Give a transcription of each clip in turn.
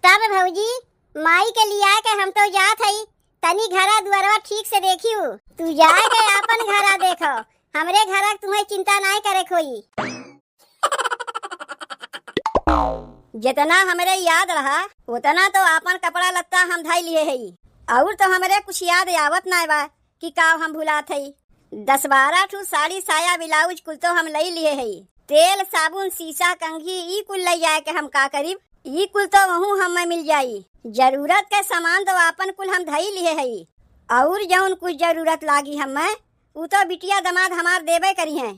तब भौजी माई के लिया के हम तो जात हई, तनी घरा दुआरवा ठीक से देखियो। तू जाए के अपन घरा देखो, हमरे घरा तुम्हें चिंता नहीं करे कोई। जितना हमरे याद रहा उतना तो अपन कपड़ा लत्ता हम धाई लिए हई, और तो हमरे कुछ याद आवत ना बा कि का हम भुलात हई। 10-12 ठू साड़ी साया ब्लाउज कुल तो हम लई लिए हई। तेल साबुन शीशा कंघी ई कुल ले जाए के हम का करीब, ई कुल तो वहू हमें मिल जाई। जरूरत के सामान तो अपन कुल हम धई लिए हई, और जौन कुछ जरूरत लागी हमें उ तो बिटिया दमाद हमार देबे करी है।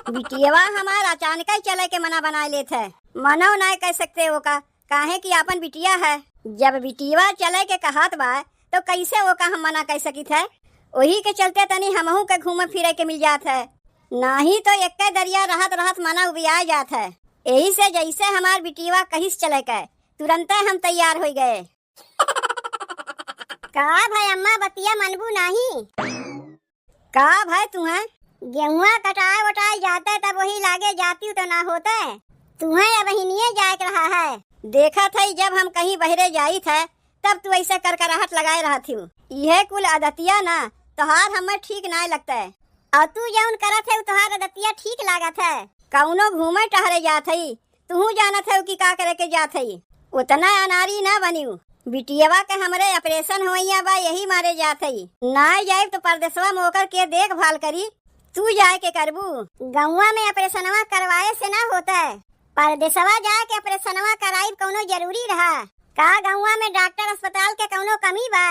बिटियावा हमार अचानक ही चले के मना बना लेत है, मनो नहीं कह सकते वो का, काहे कि अपन बिटिया है। जब बिटियावा चले के कहत बा तो कैसे वो का हम मना कह सकित है। वही के चलते तनी हमहू के घूमे फिरे के मिल जात है, नहीं तो एक दरिया रहत रहत मना उबिया जात है। यही से जैसे हमार बिटिया कहिस चले के तुरंत हम तैयार हो गए। का भाई अम्मा बतिया मनबू नहीं? का भाई तुम्हें गेहुआ कटाए वटाए जाते तब वही लागे जाती तो ना होते, तुम्हें अब ही जाए रहा है। देखा था जब हम कहीं बहरे जाई थे तब तू ऐसे करकराहट लगाए रहा थी। यह कुल आदतिया ना तोहार हमें ठीक नहीं लगता है, और तू जौन करत है तोहार आदतिया ठीक लागत है। कौनो घूमे टहरे जात हई, तू जानत है कि का करे के जात हई। उतना अनारी ना बनियो, बिटियावा के हमरे ऑपरेशन होइया बा यही मारे जात हई। ना जाए तो परदेसवा में होकर के देखभाल करी, तू जाए के करबू। गौवा में ऑपरेशनवा करवाए से ना होता है, परदेसवा जाए के ऑपरेशनवा कराई कौनो जरूरी रहा का? गौवा में डॉक्टर अस्पताल के कौनो कमी बा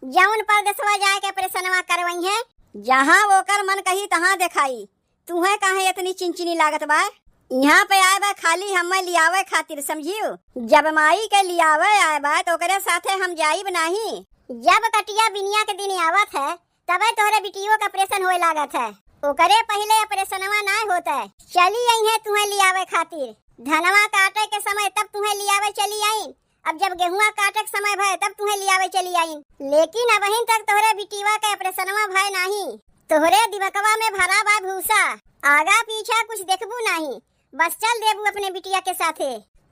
जौन परदेसवा जाए के ऑपरेशनवा करवाई है? जहाँ वोकर मन कही तहाँ दिखाई, तुम्हें काहे इतनी चिंचिनी लागत बा? यहाँ पे आए बा खाली हमें लियावे खातिर, समझियो। जब माई के लियावे आए बा तो ओकरे साथे हम जाइब नहीं। जब कटिया बिनिया के दिन आवत है तबे तोहरे बिटियो का ऑपरेशन होए लागत है, ओकरे पहले ऑपरेशनवा ना होता है। चली आई है तुम्हें लियावे खातिर, धनवा काटे के समय तब तुम्हें लियावे चली आई, अब जब गेहुआ काटे के समय भय तब तुम्हें लियावे चली आई। लेकिन अब तक तोहरे बिटिवा के ऑपरेशनवा भय नहीं। तोहरे दिवकवा में भरा बा भूसा, आगा पीछा कुछ देखबू नहीं, बस चल देबू अपने बिटिया के साथे।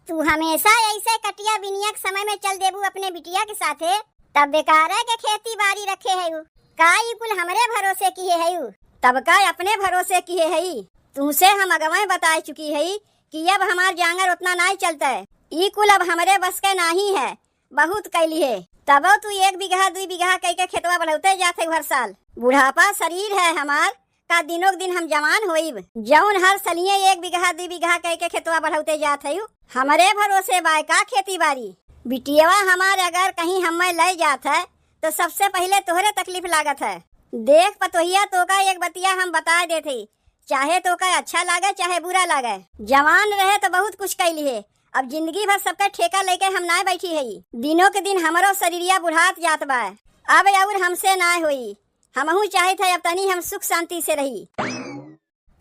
तू हमेशा ऐसे कटिया बिनिया के समय में चल देबू अपने बिटिया के साथे, तब बेकार है के खेती बाड़ी रखे है का? ई कुल हमरे भरोसे किए है, तब का अपने भरोसे किए है। तुमसे हम अगवाएं बता चुकी है कि अब हमार जांगर उतना नहीं चलता है, ई कुल अब हमरे बस के नहीं है, बहुत कैली है। तब तू 1 बीघा 2 बीघा कह के खेतवा बढ़ौते जाते हर साल। बुढ़ापा शरीर है हमार का, दिनों दिन हम जवान होइब जौन हर सलिए 1 बीघा 2 बीघा कह के खेतवा बढ़ौते जात है। हमरे भरोसे बाय का खेती बाड़ी। बिटियावा हमारे अगर कहीं हमें ले जात है तो सबसे पहले तोहरे तकलीफ लागत है। देख पतोहिया तो का एक बतिया हम बता देते, चाहे तो का अच्छा लागे चाहे बुरा लागे, जवान रहे तो बहुत कुछ कैली है। अब जिंदगी भर सबका ठेका लेके हम ना बैठी है, दिनों के दिन हमारो शरीरिया बुढ़ात जात बा, अब और हमसे ना होई। हमहू चाहे थे अब तनी हम सुख शांति से रही।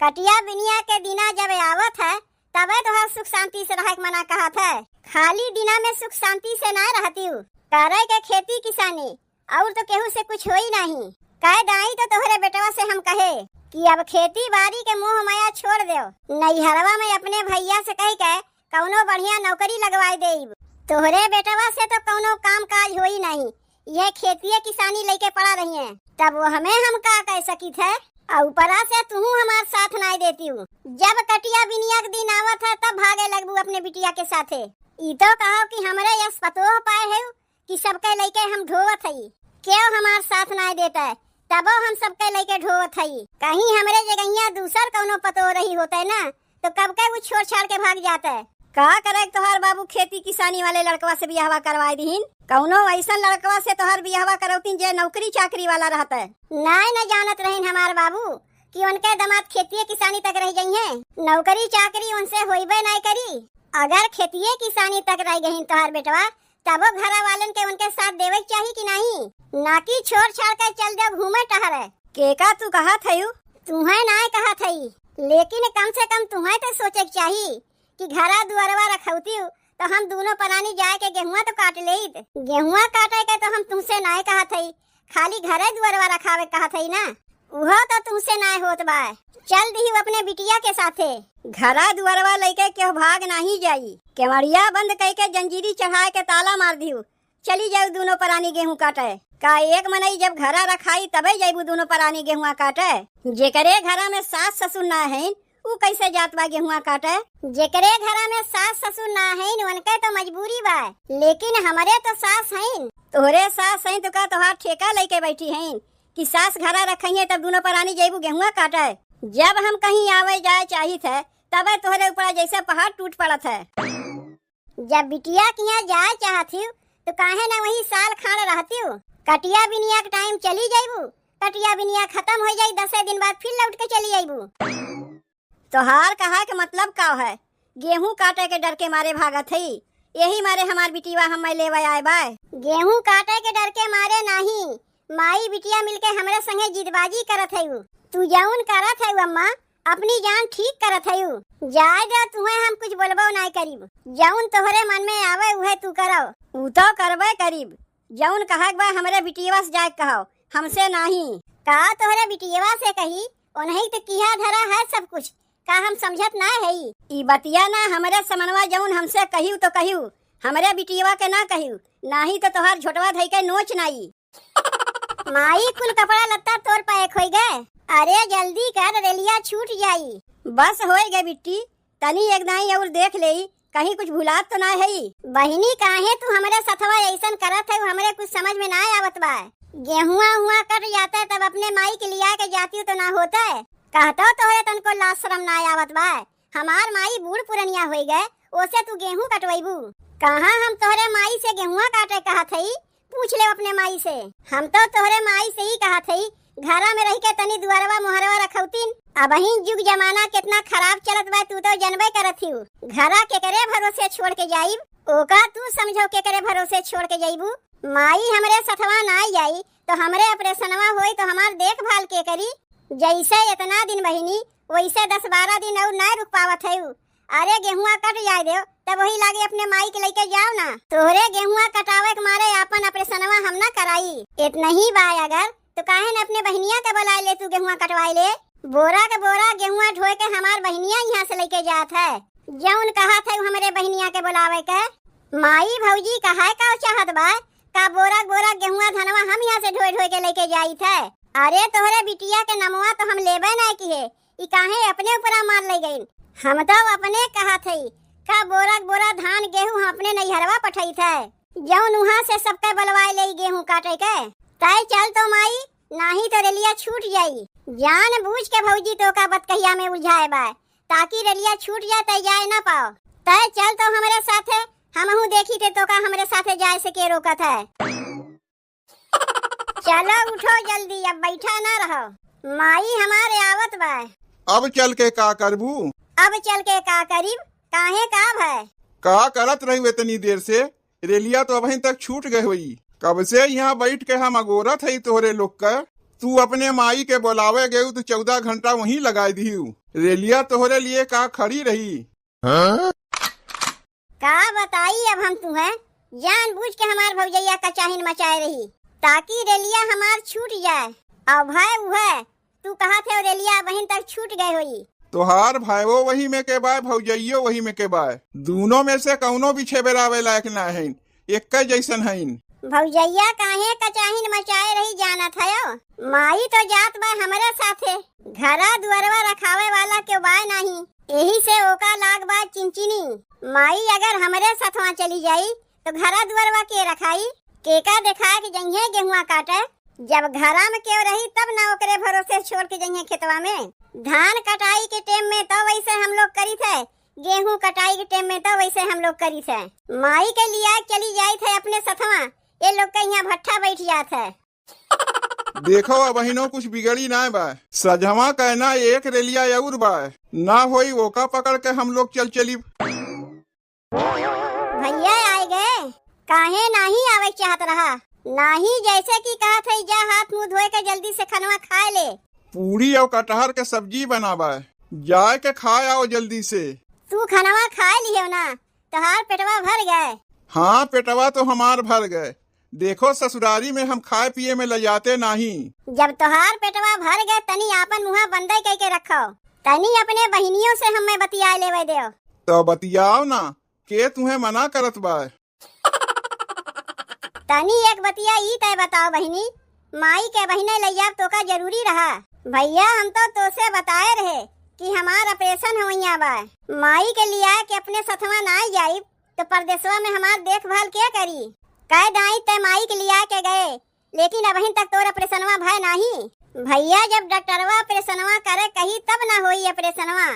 कटिया बिनिया के दिना जब आवत है तबे तो सुख शांति से रह मना कहत है, खाली दिना में सुख शांति से ना रहती हूँ। करे के खेती किसानी और तो केहू से कुछ होई नहीं। कह दाई तो तोहरे बेटवा से हम कहे कि अब खेती बाड़ी के मोह माया छोड़ दो, नैहरवा में अपने भैया से कह के कौनो बढ़िया नौकरी लगवाई देब। तोहरे बेटवा से तो कौनो काम काज होई नहीं, यह खेती किसानी लेके पड़ा रही है, तब वो हमें हम का कह सकी थे। और ऊपरा से तू हमार साथ नहीं देती हूँ। जब कटिया बिनिया के दिन आवत है तब भागे लगबू अपने बिटिया के साथे। ई तो कहो कि हमरे यस पतो पाए है कि सबके लेके हम ढोवत हई, क्यों हमार साथ नहीं देता है तबो हम सबके लेके ढोवत हई। कहीं हमरे जगहिया दूसर कौनो पतो रही होता है ना तो कब के वो छोड़ छाड़ के भाग जाता है। का करे तोहार बाबू खेती किसानी वाले लड़कवा से बियाहवा करवाई दीहिन, कौनो ऐसा लड़कवा से तोहार बियाहवा करौतीन जे नौकरी चाकरी वाला रहता है। नहीं जानत रहीन हमार बाबू कि उनके दामाद खेती किसानी तक रह गई है, नौकरी चाकरी उनसे होइबे नहीं करी। अगर खेती किसानी तक रह गई तोहार बेटवा तब घरा वालन के उनके साथ देवे चाहिए कि नहीं, ना कि छोड़ छाड़ कर चल जाओ घूमे टहरे। के का तू कहा थयू? तुम्हें ना कहा थई, लेकिन कम से कम तुम्हें तो सोचे चाहिए कि घरा दुआरवा रखौती तो हम दोनों परानी जाए के गेहुआ तो काट ले। गेहुआ काटे के तो हम तुमसे ना कहा थई, खाली घरे दुआरवा रखावे कहा थई ना, वो तो तुमसे ना होत बा। चल दी अपने बिटिया के साथे, घरा दुआरवा लेके क्यों भाग नहीं जाई। केवड़िया बंद करके जंजीरी चढ़ा के ताला मार दियो। चली जाऊ दोनों परानी गेहूं काटे। का एक मनई जब घरा रखाई तबे जाइबू दोनों परानी गेहुआ काटे। जेकरे घरा में सास ससुर ना है ऊ कैसे जात बा गेहुआ काटे। जेकरे घरा में सास ससुर ना है उनके तो मजबूरी बा, लेकिन हमारे तो सास है। तोहरे सास है तो का तोहार ठेका लेके बैठी है कि सास घरा रखी है तब दोनों परानी जाइबू गेहुआ काटे। जब हम कहीं आवे जाए चाहिए थे तबे तोहरे ऊपर जैसे पहाड़ टूट पड़त है। जब बिटिया के यहाँ जाए चाहती तो काहे ना वही साल खाड़ रहती हूँ। कटिया बिनिया के टाइम चली जाइबू, कटिया बिनिया खत्म हो जाई 10 दिन बाद फिर लौट के चली जाइबू। तोहार कहा के मतलब का है? गेहूं काटे के डर के मारे भागत है, यही मारे हमार बिटिया हम लेवे आए बाय। गेहूं काटे के डर के मारे नहीं, माई बिटिया मिलके हमरे संगे जिदबाजी करत है। तू जौन करत है अम्मा अपनी जान ठीक करत है। जाए दे तुम्हें हम कुछ बोलबो नहीं करीब। जौन तोहरे मन में आवे उहे तू करो। ऊ तो करबे करीब। जौन कहक बा हमरे बिटिया से जाए कहो, हमसे नहीं। का तोहरे बिटिया से कही उन्हीं तो किया धरा है सब कुछ। का हम समझत ना है ई बतिया ना हमरे समनवा जौन हमसे कहियो तो कहियो, हमरे बिटिया के ना कहियो, नहीं तो तोहार झोटवा धई के नोच नाई। माई कुल कपड़ा लत्ता तोर पैक हो गए। अरे जल्दी कर रेलिया छूट जाई। बस हो गए बिट्टी, तनी एक दाई और देख ले कहीं कुछ भुलात तो ना है। बहिनी काहे तू हमारे सथवा ऐसन करत है, हमरे कुछ समझ में ना आवत बा। गेहुआ हुआ कट जाता है तब अपने माई के लिया के जाती तो ना होता है। कहता तोहरे तन को लाज शरम ना आवत बा। हमार माई बूढ़ पुरनिया हो गए ओसे तू गेहूं कटवाईबू। कहाँ हम तोहरे माई से गेहुआ काटे कहा थी, पूछ ले अपने माई से। हम तो तोहरे माई से ही कहा थी घरा में रह के तनी दुआरवा मुहरवा रखौतीन। अब ही युग जमाना कितना खराब चलत बा तू तो जनबे करत ही। घरा के करे भरोसे छोड़ के जाइब, ओका तू समझो के करे भरोसे छोड़ के जाइबू। माई हमरे सथवा ना जाई तो हमरे ऑपरेशनवा होई तो हमार देखभाल के करी। जैसे इतना दिन बहिनी वैसे 10-12 दिन और ना रुक पावत है। अरे गेहुआ कट जाए दे तब वही लागे अपने माई के लेके जाओ ना। तोहरे गेहुआ कटावे के मारे अपन ऑपरेशनवा हम ना कराई। इतना ही बा अगर तो काहे न अपने बहनिया के बुला ले, तू गेहुआ कटवाई ले। बोरा के बोरा गेहुआ ढोए के हमार बहनिया यहाँ से लेके जात है। जौन कहा था हमारे बहनिया के बुलावे के। माई भौजी कहा का चाहत बा का बोरा बोरा गेहुआ धनवा हम यहाँ से ढोए ढोए के लेके जाई थे। अरे तोहरे बिटिया के नमवा तो हम लेबे नहीं किए, ई काहे अपने ऊपर मार ले गई। हम तो अपने कहा थे का बोरा बोरा धान गेहूं अपने नैहरवा पठाई थे। जौन वहाँ से सबके बलवाए ले गेहूं काटे के। तय चल तो माई, नहीं तो रेलिया छूट जाई। जान बूझ के भौजी तो का बतकहिया में उलझाए बा ताकि रेलिया छूट जाए तय जाए ना पाओ। तय चल तो हमारे साथे, हमहू देखी थे तो का हमारे साथे जाए से के रोकत है। चलो उठो जल्दी, अब बैठा ना रहो। माई हमारे आवत बा। अब चल के का करबू? अब चल के का करीब, काहे का है? का करत रही इतनी देर से? रेलिया तो अभी तक छूट गई हुई। कब से यहाँ बैठ के हम अगोरत है तोहरे लोग का। तू अपने माई के बुलावे गयू तो 14 घंटा वहीं लगाई दी। रेलिया तोहरे लिए का खड़ी रही। का बताई अब हम तुम्हें, जान बूझ के हमार भौजैया का चाहिन मचाए रही ताकि रेलिया हमार छूट जाए। अब भाई वह तू कहा थे रेलिया बहन तक छूट गए हुई। तोहार भाईवो वही में के बाय, भौजैयो वही में के बाय। दोनों में से कौनो भी छेबेरावे लायक ना है, एक जैसन है। भौजैया काहे कचाहिन मचाए रही जानत है। माई तो जात बा हमारे साथे, घरा दुआरवा रखावे वाला के बाय नहीं, यही से ओका लाग बा चिंचिनी। माई अगर हमारे साथवा चली जाई तो घरा दुआरवा के रखाई, केका देखा के जंघे गेहुआ काटे। जब घरा में क्यों रही तब ना ओकरे भरोसे छोड़ के जंघे खेतवा में। धान कटाई के टाइम में तो वैसे हम लोग करी थे, गेहूं कटाई के टाइम में तो वैसे हम लोग करी थे। माई के लिया चली जाई थे अपने सथवा, ये लोग के यहाँ भट्ठा बैठ जात है। देखो अब बहिनो कुछ बिगड़ी ना बा। सजवा कहना एक रेलिया और बा, ना होई ओका पकड़ के हम लोग चली। भैया आए गए, काहे नहीं आवे चाहत रहा। नहीं जैसे कि कहा था जा हाथ मुंह धोए के जल्दी से खाना खाए ले। पूरी और कटहर के सब्जी बनावा, जाए के खाए आओ जल्दी से। तू खाना खाए लियो ना, तोहार पेटवा भर गए। हाँ पेटवा तो हमार भर गए। देखो ससुरारी में हम खाए पिए में ले जाते नहीं। जब तोहार पेटवा भर गए तनी आपन मुँह बंदे कह के रखो, तनी अपने बहनियों से हमें बतिया लेवे दो। तो बतियाओ ना, के तुम्हें मना करत बा? तनी एक बतिया ई तय बताओ बहिनी, माई के बहिने लैया तो का जरूरी रहा? भैया हम तो तोसे बताए रहे कि हमार ऑपरेशन होइया बा। माई के लिया के अपने सथवा ना जाई तो परदेसवा में हमार देखभाल क्या करी? कह दाई ते माई के लिया के गए, लेकिन अभी तक तोर ऑपरेशनवा भय नहीं। भैया जब डॉक्टरवा ऑपरेशनवा करे कही तब ना होई ऑपरेशनवा।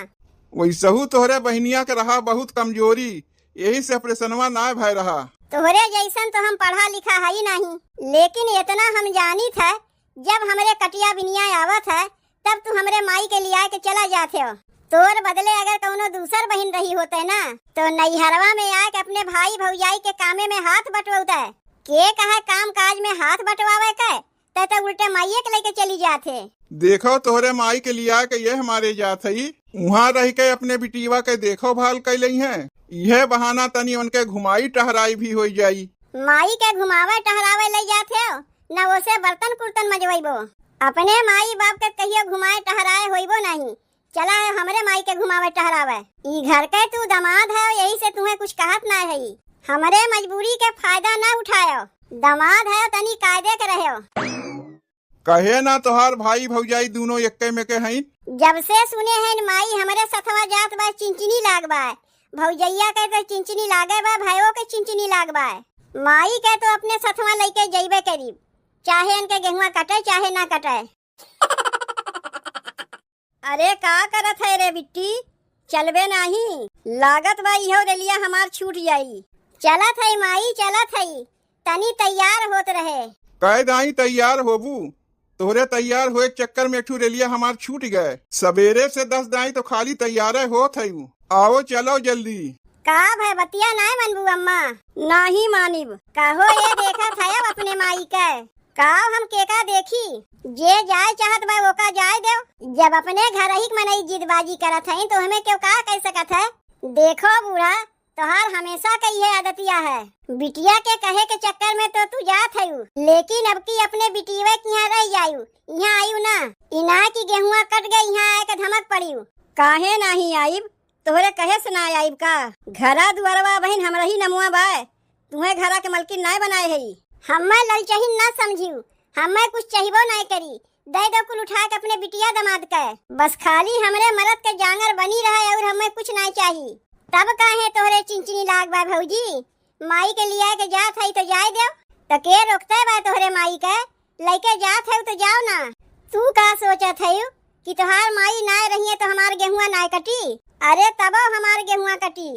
वैसहू तोहरे बहनिया के रहा बहुत कमजोरी, यही से ऑपरेशनवा ना भय रहा। तोहरे जैसन तो हम पढ़ा लिखा है ही नहीं, लेकिन इतना हम जानी था जब हमरे कटिया बिनिया आवत है तब तू हमरे माई के लिया के चला जाते हो। तोर बदले अगर कौनो दूसर बहन रही होते ना तो नैहरवा में आके अपने भाई भौजाई के कामे में हाथ बटवाता है। के कहा काम काज में हाथ बटवावे के तो उल्टे माइये के लेके चली जाते। देखो तोहरे माई के लिया के ये हमारे जात है, वहाँ रह के अपने बिटिया के देखो भाल कैलई है। यह बहाना तनी उनके घुमाई टहराई भी हो जाई। माई के घुमावे टहरावे ले जाते हो न उसे बर्तन कुर्तन मजवाइबो। अपने माई बाप के कहियो घुमाए टहराए होइबो नहीं। चला है हमरे माई के घुमावे टहरावे। ई घर के तू दामाद है, यही से तुम्हें कुछ कहत ना है। हमरे मजबूरी के फायदा ना उठायो। दामाद है तनी कायदे के रहो। कहे ना तोहार भाई भौजाई दोनों एक्के में के हैं। जब से सुने हैं माई हमरे सथवा जात बा चिंचनी लागबा, भौजैया के तो चिंचनी लागे बा, भाइयों के चिंचनी लागबा। माई के तो अपने सथवा लेके जइबे करीब, चाहे इनके गेहुआ कटे चाहे ना कटे। अरे का करत है रे बिट्टी, चलबे नहीं? लागत बा इहो रेलिया हमार छूट जाई। चलत है माई चलत है, तनी तैयार होत रहे। कह दाई तैयार होबू, तोहरे तैयार होए चक्कर में एकठू रेलिया हमार छूट गए। सवेरे से 10 दाई तो खाली तैयार होत है। आओ चलो जल्दी। का भाई बतिया ना मनबू अम्मा? नहीं मानिब। कहो ये देखा था अब अपने माई के। का हम केका देखी? जे जाए चाहत बा वो का जाए दो। जब अपने घर ही मनई जिदबाजी करत है तो हमें क्यों का कह सकत है? देखो बूढ़ा, तोहार हमेशा का ये आदतिया है। बिटिया के कहे के चक्कर में तो तू जात है, लेकिन अब की अपने बिटिया के यहाँ रह जायू। यहाँ आयु ना, इना की गेहुआ कट गई, यहाँ आए के धमक पड़ी। काहे नहीं आईब? तोहरे कहे से ना आईब का? घरा दुआरवा बहन हमरा ही नमुआ बा, तुम्हें घरा के मलकिन ना बनाए है। हमें ललचहीन ना समझियो, हमें कुछ चाहिए ना करी। दे दो कुल उठा के अपने बिटिया दमाद के, बस खाली हमरे मरद के जांगर बनी रहे और हमें कुछ नहीं चाहिए। तब काहे तोहरे चिंचनी लाग बा भौजी? माई के लिया के जात है तो जाए दो, तो के रोकते बा तोहरे माई के? लेके जात है तो जाओ ना। तू का सोचत है कि तोहार माई ना रही तो हमार गेहुआ ना कटी? अरे तबो हमार गेहुआ कटी।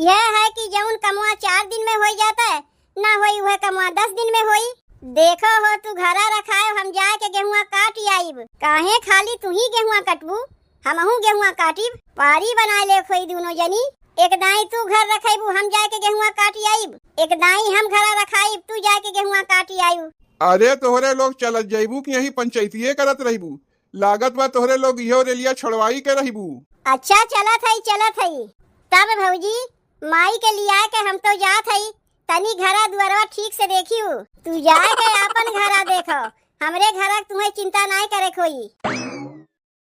यह है कि जौन कमुआ 4 दिन में हो जाता है ना होई वह कमुआ 10 दिन में होई। देखो हो तू घरा रखाए, हम जाए के गेहुआ काट आईब। काहे खाली तू ही गेहुआ कटबू, हमहू गेहुआ काटिब। पारी बना ले खोई दोनों जनी। एक दाई तू घर रखेबू, हम जाए के गेहुआ काट आईब। एक दाई हम घरा रखाईब, तू जाए के गेहुआ काट आईब। अरे तोहरे लोग चलत जाइबू कि यही पंचायतीये करत रहिबू? लागत बा तोहरे लोग इहो रेलिया छोड़वाई के रहिबू। अच्छा चलत है चलत है। तब भौजी माई के लिया के हम तो जात है, तनी घरा दुआरवा ठीक से देखियो। तू जाए के अपन घरा देखो, हमरे घरा तुम्हें चिंता नहीं करे कोई।